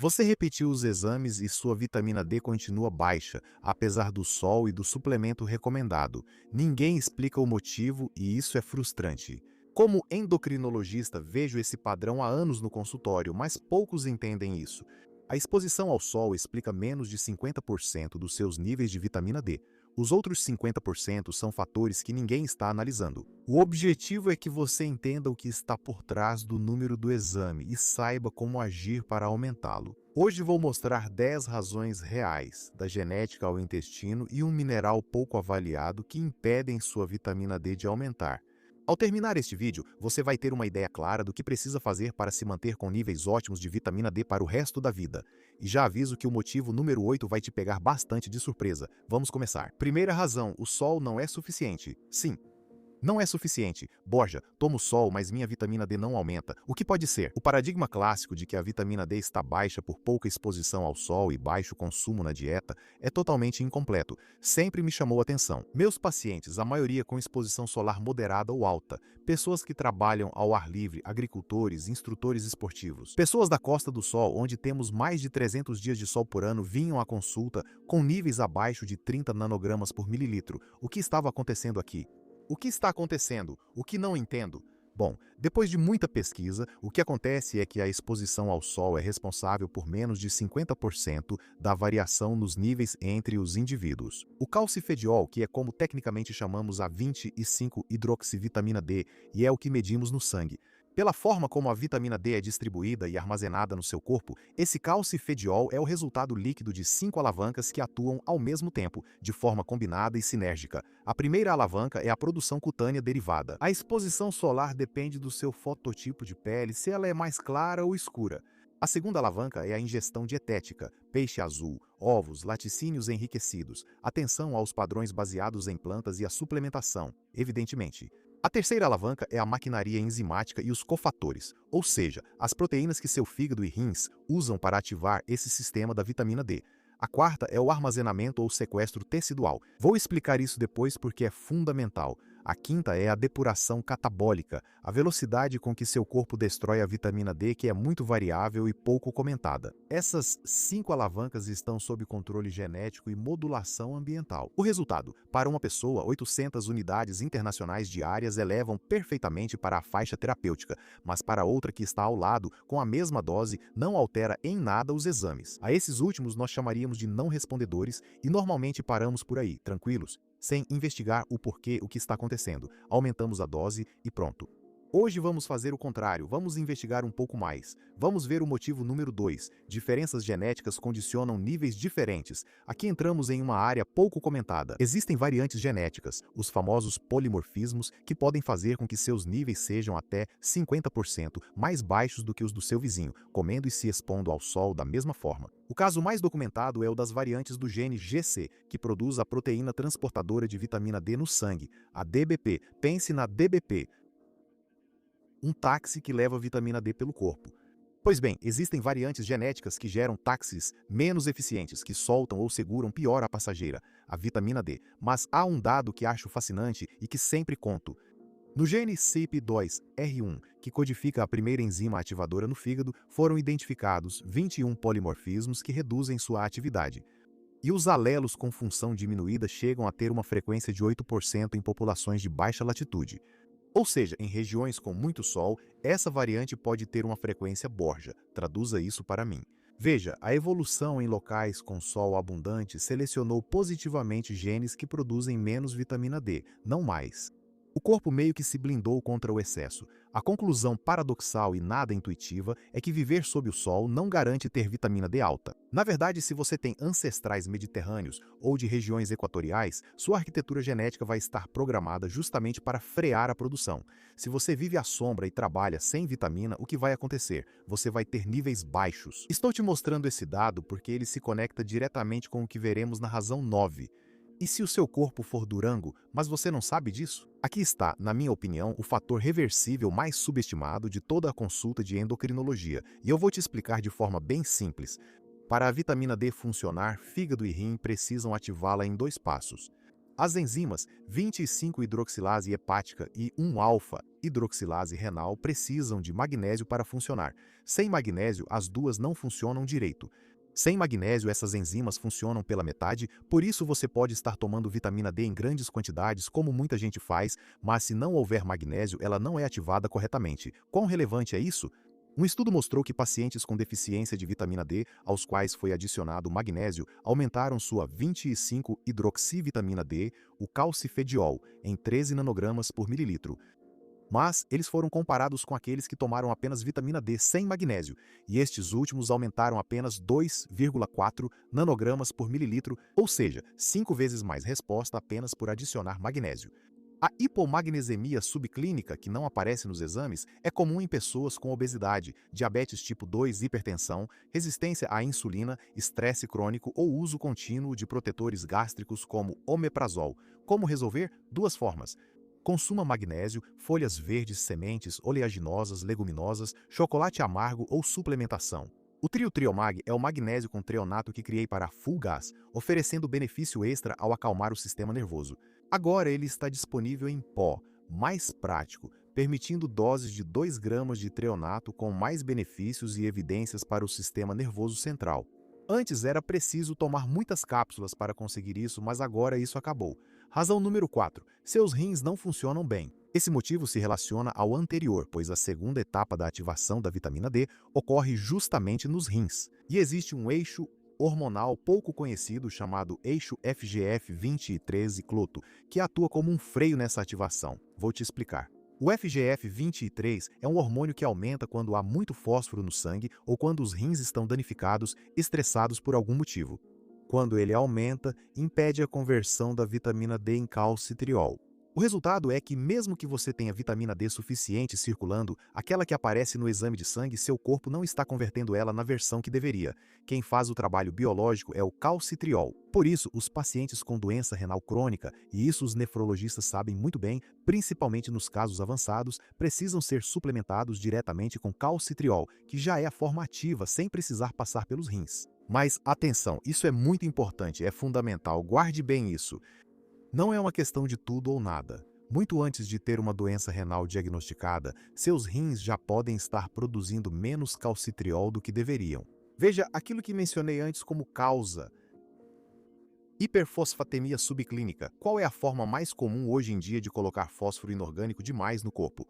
Você repetiu os exames e sua vitamina D continua baixa, apesar do sol e do suplemento recomendado. Ninguém explica o motivo e isso é frustrante. Como endocrinologista, vejo esse padrão há anos no consultório, mas poucos entendem isso. A exposição ao sol explica menos de 50% dos seus níveis de vitamina D. Os outros 50% são fatores que ninguém está analisando. O objetivo é que você entenda o que está por trás do número do exame e saiba como agir para aumentá-lo. Hoje vou mostrar 10 razões reais, da genética ao intestino e um mineral pouco avaliado que impedem sua vitamina D de aumentar. Ao terminar este vídeo, você vai ter uma ideia clara do que precisa fazer para se manter com níveis ótimos de vitamina D para o resto da vida. E já aviso que o motivo número 8 vai te pegar bastante de surpresa. Vamos começar. Primeira razão, o sol não é suficiente. Sim, não é suficiente. Borja, tomo sol, mas minha vitamina D não aumenta. O que pode ser? O paradigma clássico de que a vitamina D está baixa por pouca exposição ao sol e baixo consumo na dieta é totalmente incompleto. Sempre me chamou a atenção. Meus pacientes, a maioria com exposição solar moderada ou alta, pessoas que trabalham ao ar livre, agricultores, instrutores esportivos, pessoas da Costa do Sol, onde temos mais de 300 dias de sol por ano, vinham à consulta com níveis abaixo de 30 nanogramas por mililitro. O que estava acontecendo aqui? O que está acontecendo? O que não entendo? Bom, depois de muita pesquisa, o que acontece é que a exposição ao sol é responsável por menos de 50% da variação nos níveis entre os indivíduos. O calcifediol, que é como tecnicamente chamamos a 25-hidroxivitamina D, e é o que medimos no sangue. Pela forma como a vitamina D é distribuída e armazenada no seu corpo, esse calcifediol é o resultado líquido de 5 alavancas que atuam ao mesmo tempo, de forma combinada e sinérgica. A primeira alavanca é a produção cutânea derivada. A exposição solar depende do seu fototipo de pele, se ela é mais clara ou escura. A segunda alavanca é a ingestão dietética, peixe azul, ovos, laticínios enriquecidos, atenção aos padrões baseados em plantas e a suplementação, evidentemente. A terceira alavanca é a maquinaria enzimática e os cofatores, ou seja, as proteínas que seu fígado e rins usam para ativar esse sistema da vitamina D. A quarta é o armazenamento ou sequestro tecidual. Vou explicar isso depois porque é fundamental. A quinta é a depuração catabólica, a velocidade com que seu corpo destrói a vitamina D, que é muito variável e pouco comentada. Essas 5 alavancas estão sob controle genético e modulação ambiental. O resultado, para uma pessoa, 800 unidades internacionais diárias elevam perfeitamente para a faixa terapêutica, mas para outra que está ao lado, com a mesma dose, não altera em nada os exames. A esses últimos nós chamaríamos de não respondedores e normalmente paramos por aí, tranquilos, sem investigar o porquê, o que está acontecendo. Aumentamos a dose e pronto. Hoje vamos fazer o contrário, vamos investigar um pouco mais. Vamos ver o motivo número 2. Diferenças genéticas condicionam níveis diferentes. Aqui entramos em uma área pouco comentada. Existem variantes genéticas, os famosos polimorfismos, que podem fazer com que seus níveis sejam até 50% mais baixos do que os do seu vizinho, comendo e se expondo ao sol da mesma forma. O caso mais documentado é o das variantes do gene GC, que produz a proteína transportadora de vitamina D no sangue, a DBP. Pense na DBP, um táxi que leva vitamina D pelo corpo. Pois bem, existem variantes genéticas que geram táxis menos eficientes, que soltam ou seguram pior a passageira, a vitamina D. Mas há um dado que acho fascinante e que sempre conto. No gene CYP2R1, que codifica a primeira enzima ativadora no fígado, foram identificados 21 polimorfismos que reduzem sua atividade. E os alelos com função diminuída chegam a ter uma frequência de 8% em populações de baixa latitude. Ou seja, em regiões com muito sol, essa variante pode ter uma frequência Borja. Traduza isso para mim. Veja, a evolução em locais com sol abundante selecionou positivamente genes que produzem menos vitamina D, não mais. O corpo meio que se blindou contra o excesso. A conclusão paradoxal e nada intuitiva é que viver sob o sol não garante ter vitamina D alta. Na verdade, se você tem ancestrais mediterrâneos ou de regiões equatoriais, sua arquitetura genética vai estar programada justamente para frear a produção. Se você vive à sombra e trabalha sem vitamina, o que vai acontecer? Você vai ter níveis baixos. Estou te mostrando esse dado porque ele se conecta diretamente com o que veremos na razão 9. E se o seu corpo for durango, mas você não sabe disso? Aqui está, na minha opinião, o fator reversível mais subestimado de toda a consulta de endocrinologia, e eu vou te explicar de forma bem simples. Para a vitamina D funcionar, fígado e rim precisam ativá-la em 2 passos. As enzimas 25-hidroxilase hepática e 1-alfa hidroxilase renal precisam de magnésio para funcionar. Sem magnésio, as duas não funcionam direito. Sem magnésio, essas enzimas funcionam pela metade, por isso você pode estar tomando vitamina D em grandes quantidades, como muita gente faz, mas se não houver magnésio, ela não é ativada corretamente. Quão relevante é isso? Um estudo mostrou que pacientes com deficiência de vitamina D, aos quais foi adicionado magnésio, aumentaram sua 25-hidroxivitamina D, o calcifediol, em 13 nanogramas por mililitro. Mas eles foram comparados com aqueles que tomaram apenas vitamina D sem magnésio, e estes últimos aumentaram apenas 2,4 nanogramas por mililitro, ou seja, 5 vezes mais resposta apenas por adicionar magnésio. A hipomagnesemia subclínica, que não aparece nos exames, é comum em pessoas com obesidade, diabetes tipo 2, hipertensão, resistência à insulina, estresse crônico ou uso contínuo de protetores gástricos como omeprazol. Como resolver? Duas formas. Consuma magnésio, folhas verdes, sementes, oleaginosas, leguminosas, chocolate amargo ou suplementação. O trio Triomag é o magnésio com treonato que criei para a Full Gas, oferecendo benefício extra ao acalmar o sistema nervoso. Agora ele está disponível em pó, mais prático, permitindo doses de 2 gramas de treonato com mais benefícios e evidências para o sistema nervoso central. Antes era preciso tomar muitas cápsulas para conseguir isso, mas agora isso acabou. Razão número 4. Seus rins não funcionam bem. Esse motivo se relaciona ao anterior, pois a segunda etapa da ativação da vitamina D ocorre justamente nos rins. E existe um eixo hormonal pouco conhecido chamado eixo FGF-23-cicloto, que atua como um freio nessa ativação. Vou te explicar. O FGF-23 é um hormônio que aumenta quando há muito fósforo no sangue ou quando os rins estão danificados, estressados por algum motivo. Quando ele aumenta, impede a conversão da vitamina D em calcitriol. O resultado é que, mesmo que você tenha vitamina D suficiente circulando, aquela que aparece no exame de sangue, seu corpo não está convertendo ela na versão que deveria. Quem faz o trabalho biológico é o calcitriol. Por isso, os pacientes com doença renal crônica, e isso os nefrologistas sabem muito bem, principalmente nos casos avançados, precisam ser suplementados diretamente com calcitriol, que já é a forma ativa sem precisar passar pelos rins. Mas atenção, isso é muito importante, é fundamental, guarde bem isso. Não é uma questão de tudo ou nada. Muito antes de ter uma doença renal diagnosticada, seus rins já podem estar produzindo menos calcitriol do que deveriam. Veja aquilo que mencionei antes como causa. Hiperfosfatemia subclínica. Qual é a forma mais comum hoje em dia de colocar fósforo inorgânico demais no corpo?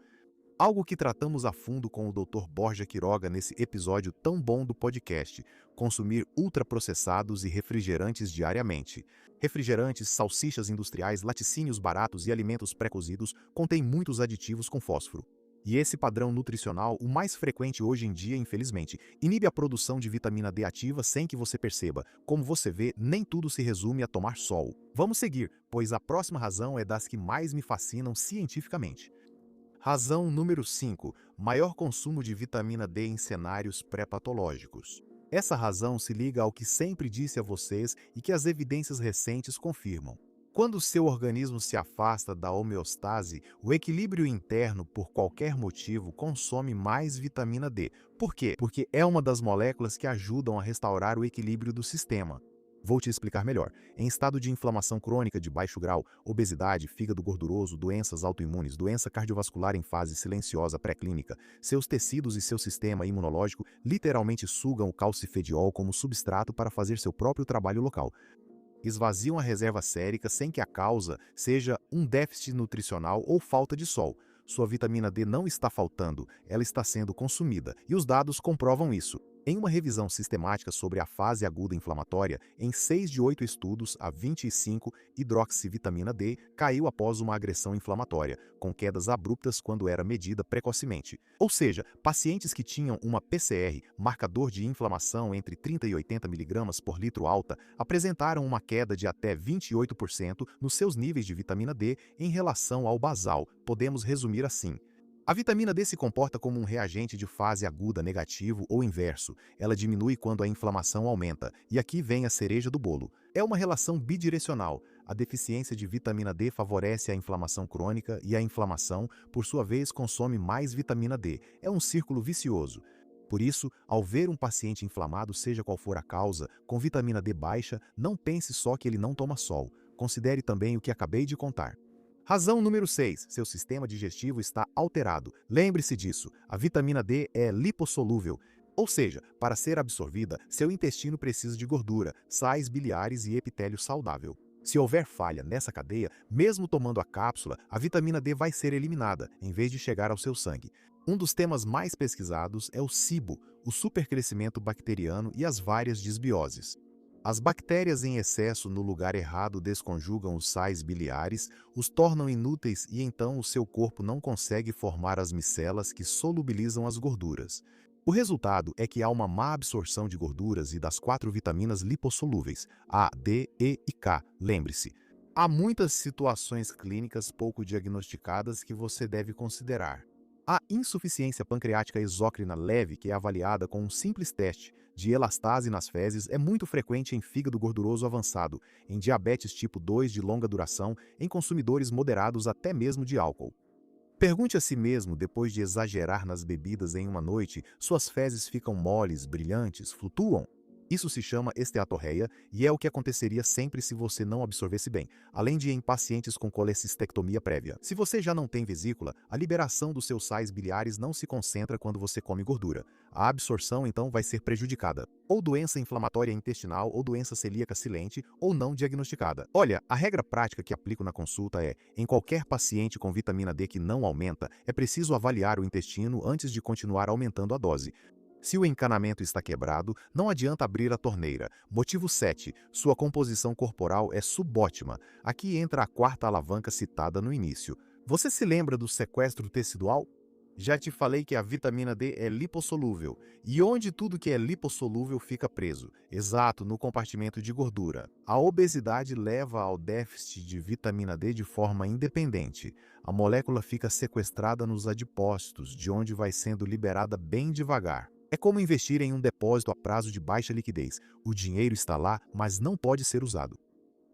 Algo que tratamos a fundo com o Dr. Borja Quiroga nesse episódio tão bom do podcast: consumir ultraprocessados e refrigerantes diariamente. Refrigerantes, salsichas industriais, laticínios baratos e alimentos pré-cozidos contêm muitos aditivos com fósforo. E esse padrão nutricional, o mais frequente hoje em dia, infelizmente, inibe a produção de vitamina D ativa sem que você perceba. Como você vê, nem tudo se resume a tomar sol. Vamos seguir, pois a próxima razão é das que mais me fascinam cientificamente. Razão número 5. Maior consumo de vitamina D em cenários pré-patológicos. Essa razão se liga ao que sempre disse a vocês e que as evidências recentes confirmam. Quando seu organismo se afasta da homeostase, o equilíbrio interno, por qualquer motivo, consome mais vitamina D. Por quê? Porque é uma das moléculas que ajudam a restaurar o equilíbrio do sistema. Vou te explicar melhor. Em estado de inflamação crônica de baixo grau, obesidade, fígado gorduroso, doenças autoimunes, doença cardiovascular em fase silenciosa pré-clínica, seus tecidos e seu sistema imunológico literalmente sugam o calcifediol como substrato para fazer seu próprio trabalho local. Esvaziam a reserva sérica sem que a causa seja um déficit nutricional ou falta de sol. Sua vitamina D não está faltando, ela está sendo consumida, e os dados comprovam isso. Em uma revisão sistemática sobre a fase aguda inflamatória, em 6 de 8 estudos, a 25-hidroxivitamina D caiu após uma agressão inflamatória, com quedas abruptas quando era medida precocemente. Ou seja, pacientes que tinham uma PCR, marcador de inflamação entre 30 e 80 mg por litro alta, apresentaram uma queda de até 28% nos seus níveis de vitamina D em relação ao basal. Podemos resumir assim: a vitamina D se comporta como um reagente de fase aguda negativo ou inverso. Ela diminui quando a inflamação aumenta. E aqui vem a cereja do bolo. É uma relação bidirecional. A deficiência de vitamina D favorece a inflamação crônica e a inflamação, por sua vez, consome mais vitamina D. É um círculo vicioso. Por isso, ao ver um paciente inflamado, seja qual for a causa, com vitamina D baixa, não pense só que ele não toma sol. Considere também o que acabei de contar. Razão número 6. Seu sistema digestivo está alterado. Lembre-se disso, a vitamina D é lipossolúvel. Ou seja, para ser absorvida, seu intestino precisa de gordura, sais biliares e epitélio saudável. Se houver falha nessa cadeia, mesmo tomando a cápsula, a vitamina D vai ser eliminada, em vez de chegar ao seu sangue. Um dos temas mais pesquisados é o SIBO, o supercrescimento bacteriano e as várias disbioses. As bactérias em excesso no lugar errado desconjugam os sais biliares, os tornam inúteis e então o seu corpo não consegue formar as micelas que solubilizam as gorduras. O resultado é que há uma má absorção de gorduras e das 4 vitaminas lipossolúveis, A, D, E e K, lembre-se. Há muitas situações clínicas pouco diagnosticadas que você deve considerar. A insuficiência pancreática exócrina leve, que é avaliada com um simples teste de elastase nas fezes, é muito frequente em fígado gorduroso avançado, em diabetes tipo 2 de longa duração, em consumidores moderados até mesmo de álcool. Pergunte a si mesmo, depois de exagerar nas bebidas em uma noite, suas fezes ficam moles, brilhantes, flutuam? Isso se chama esteatorreia e é o que aconteceria sempre se você não absorvesse bem, além de em pacientes com colecistectomia prévia. Se você já não tem vesícula, a liberação dos seus sais biliares não se concentra quando você come gordura. A absorção então vai ser prejudicada. Ou doença inflamatória intestinal, ou doença celíaca silente, ou não diagnosticada. Olha, a regra prática que aplico na consulta é, em qualquer paciente com vitamina D que não aumenta, é preciso avaliar o intestino antes de continuar aumentando a dose. Se o encanamento está quebrado, não adianta abrir a torneira. Motivo 7. Sua composição corporal é subótima. Aqui entra a quarta alavanca citada no início. Você se lembra do sequestro tecidual? Já te falei que a vitamina D é lipossolúvel. E onde tudo que é lipossolúvel fica preso? Exato, no compartimento de gordura. A obesidade leva ao déficit de vitamina D de forma independente. A molécula fica sequestrada nos adipócitos, de onde vai sendo liberada bem devagar. É como investir em um depósito a prazo de baixa liquidez. O dinheiro está lá, mas não pode ser usado.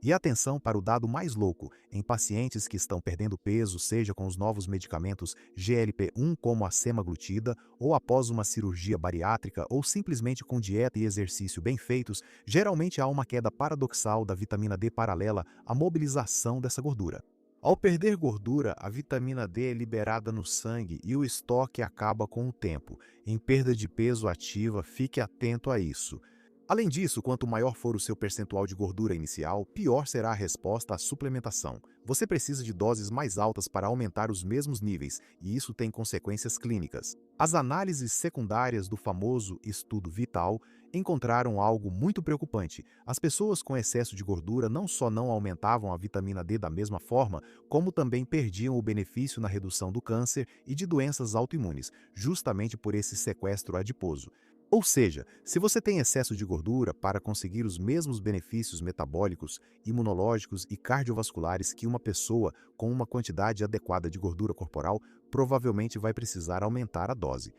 E atenção para o dado mais louco, em pacientes que estão perdendo peso, seja com os novos medicamentos GLP-1 como a semaglutida, ou após uma cirurgia bariátrica, ou simplesmente com dieta e exercício bem feitos, geralmente há uma queda paradoxal da vitamina D paralela à mobilização dessa gordura. Ao perder gordura, a vitamina D é liberada no sangue e o estoque acaba com o tempo. Em perda de peso ativa, fique atento a isso. Além disso, quanto maior for o seu percentual de gordura inicial, pior será a resposta à suplementação. Você precisa de doses mais altas para aumentar os mesmos níveis, e isso tem consequências clínicas. As análises secundárias do famoso estudo Vital encontraram algo muito preocupante. As pessoas com excesso de gordura não só não aumentavam a vitamina D da mesma forma, como também perdiam o benefício na redução do câncer e de doenças autoimunes, justamente por esse sequestro adiposo. Ou seja, se você tem excesso de gordura, para conseguir os mesmos benefícios metabólicos, imunológicos e cardiovasculares que uma pessoa com uma quantidade adequada de gordura corporal, provavelmente vai precisar aumentar a dose.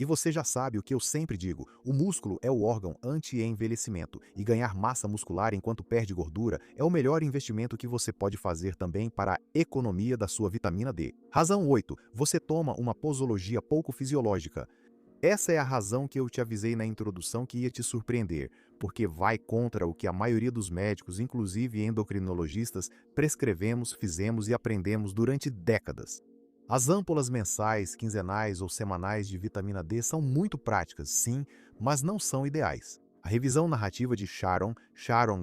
E você já sabe o que eu sempre digo, o músculo é o órgão anti-envelhecimento e ganhar massa muscular enquanto perde gordura é o melhor investimento que você pode fazer também para a economia da sua vitamina D. Razão 8. Você toma uma posologia pouco fisiológica. Essa é a razão que eu te avisei na introdução que ia te surpreender, porque vai contra o que a maioria dos médicos, inclusive endocrinologistas, prescrevemos, fizemos e aprendemos durante décadas. As âmpulas mensais, quinzenais ou semanais de vitamina D são muito práticas, sim, mas não são ideais. A revisão narrativa de Sharon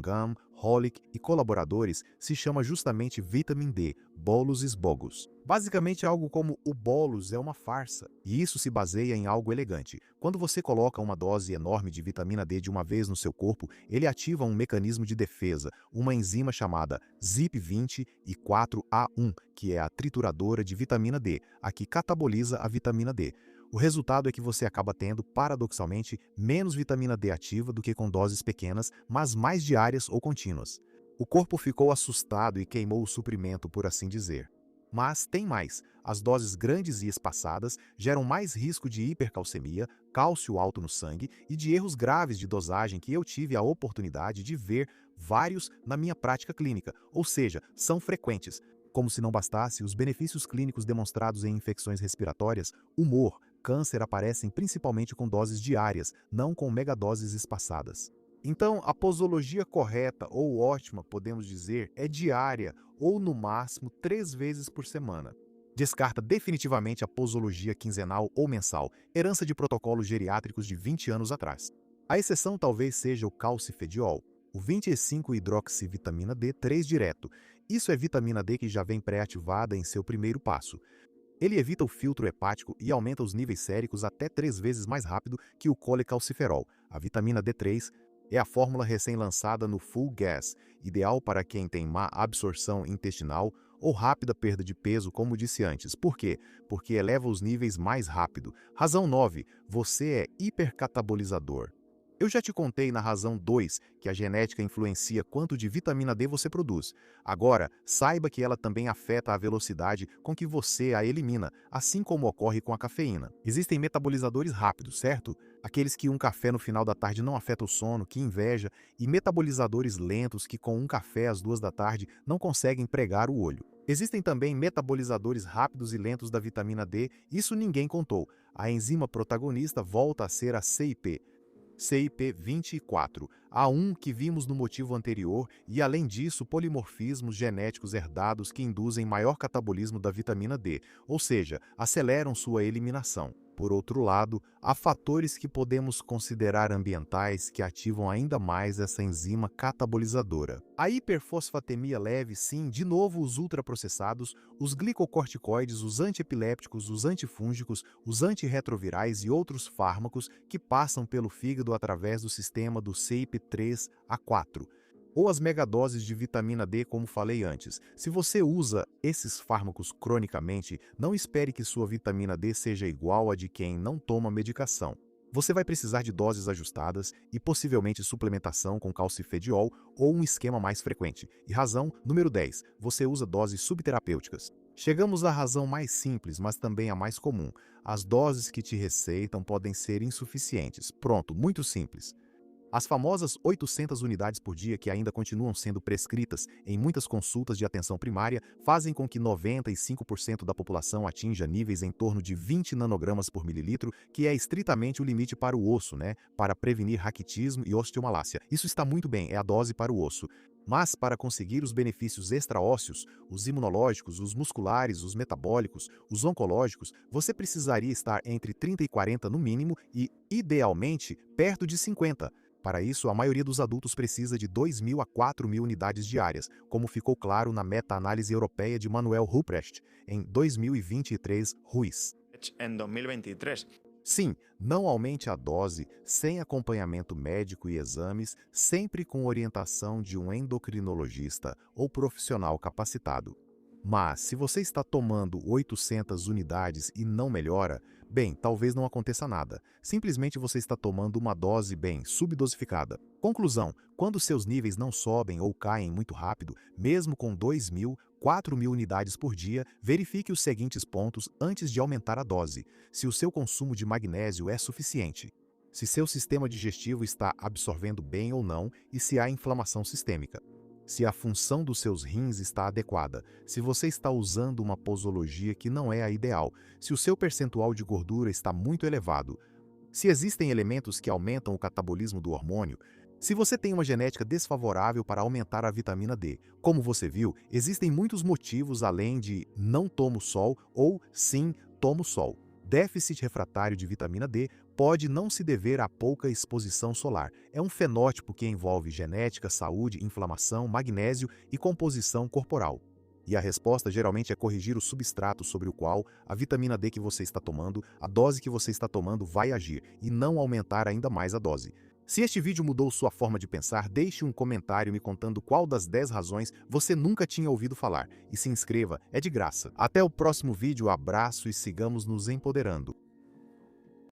Gum, Holick e colaboradores se chama justamente Vitamin D, Bolus is Bogus. Basicamente algo como o bolus é uma farsa, e isso se baseia em algo elegante. Quando você coloca uma dose enorme de vitamina D de uma vez no seu corpo, ele ativa um mecanismo de defesa, uma enzima chamada ZIP20 e 4A1, que é a trituradora de vitamina D, a que cataboliza a vitamina D. O resultado é que você acaba tendo, paradoxalmente, menos vitamina D ativa do que com doses pequenas, mas mais diárias ou contínuas. O corpo ficou assustado e queimou o suprimento, por assim dizer. Mas tem mais. As doses grandes e espaçadas geram mais risco de hipercalcemia, cálcio alto no sangue e de erros graves de dosagem que eu tive a oportunidade de ver vários na minha prática clínica, ou seja, são frequentes. Como se não bastasse, os benefícios clínicos demonstrados em infecções respiratórias, humor, câncer aparecem principalmente com doses diárias, não com megadoses espaçadas. Então, a posologia correta ou ótima, podemos dizer, é diária ou, no máximo, 3 vezes por semana. Descarta definitivamente a posologia quinzenal ou mensal, herança de protocolos geriátricos de 20 anos atrás. A exceção talvez seja o calcifediol, o 25-hidroxivitamina D3 direto. Isso é vitamina D que já vem pré-ativada em seu primeiro passo. Ele evita o filtro hepático e aumenta os níveis séricos até 3 vezes mais rápido que o colecalciferol. A vitamina D3 é a fórmula recém-lançada no Full Gas, ideal para quem tem má absorção intestinal ou rápida perda de peso, como disse antes. Por quê? Porque eleva os níveis mais rápido. Razão 9. Você é hipercatabolizador. Eu já te contei na razão 2 que a genética influencia quanto de vitamina D você produz. Agora, saiba que ela também afeta a velocidade com que você a elimina, assim como ocorre com a cafeína. Existem metabolizadores rápidos, certo? Aqueles que um café no final da tarde não afeta o sono, que inveja, e metabolizadores lentos que com um café às 2 da tarde não conseguem pregar o olho. Existem também metabolizadores rápidos e lentos da vitamina D, isso ninguém contou. A enzima protagonista volta a ser a CIP. CIP24, a um que vimos no motivo anterior e, além disso, polimorfismos genéticos herdados que induzem maior catabolismo da vitamina D, ou seja, aceleram sua eliminação. Por outro lado, há fatores que podemos considerar ambientais que ativam ainda mais essa enzima catabolizadora. A hiperfosfatemia leve, sim, de novo os ultraprocessados, os glicocorticoides, os antiepilépticos, os antifúngicos, os antirretrovirais e outros fármacos que passam pelo fígado através do sistema do CYP3A4. Ou as megadoses de vitamina D, como falei antes. Se você usa esses fármacos cronicamente, não espere que sua vitamina D seja igual a de quem não toma medicação. Você vai precisar de doses ajustadas e possivelmente suplementação com calcifediol ou um esquema mais frequente. E razão número 10, você usa doses subterapêuticas. Chegamos à razão mais simples, mas também a mais comum. As doses que te receitam podem ser insuficientes. Pronto, muito simples. As famosas 800 unidades por dia que ainda continuam sendo prescritas em muitas consultas de atenção primária fazem com que 95% da população atinja níveis em torno de 20 nanogramas por mililitro, que é estritamente o limite para o osso, para prevenir raquitismo e osteomalácia. Isso está muito bem, é a dose para o osso. Mas para conseguir os benefícios extraósseos, os imunológicos, os musculares, os metabólicos, os oncológicos, você precisaria estar entre 30 e 40 no mínimo e, idealmente, perto de 50. Para isso, a maioria dos adultos precisa de 2.000 a 4.000 unidades diárias, como ficou claro na meta-análise europeia de Manuel Ruprecht, em 2023, Ruiz. Em 2023. Sim, não aumente a dose sem acompanhamento médico e exames, sempre com orientação de um endocrinologista ou profissional capacitado. Mas, se você está tomando 800 unidades e não melhora, bem, talvez não aconteça nada. Simplesmente você está tomando uma dose bem subdosificada. Conclusão: quando seus níveis não sobem ou caem muito rápido, mesmo com 2.000, 4.000 unidades por dia, verifique os seguintes pontos antes de aumentar a dose. Se o seu consumo de magnésio é suficiente, se seu sistema digestivo está absorvendo bem ou não e se há inflamação sistêmica. Se a função dos seus rins está adequada, se você está usando uma posologia que não é a ideal, se o seu percentual de gordura está muito elevado, se existem elementos que aumentam o catabolismo do hormônio, se você tem uma genética desfavorável para aumentar a vitamina D. Como você viu, existem muitos motivos além de não tomo sol ou sim tomo sol. Déficit refratário de vitamina D pode não se dever a pouca exposição solar. É um fenótipo que envolve genética, saúde, inflamação, magnésio e composição corporal. E a resposta geralmente é corrigir o substrato sobre o qual a vitamina D que você está tomando, a dose que você está tomando vai agir, e não aumentar ainda mais a dose. Se este vídeo mudou sua forma de pensar, deixe um comentário me contando qual das 10 razões você nunca tinha ouvido falar. E se inscreva, é de graça. Até o próximo vídeo, abraço e sigamos nos empoderando.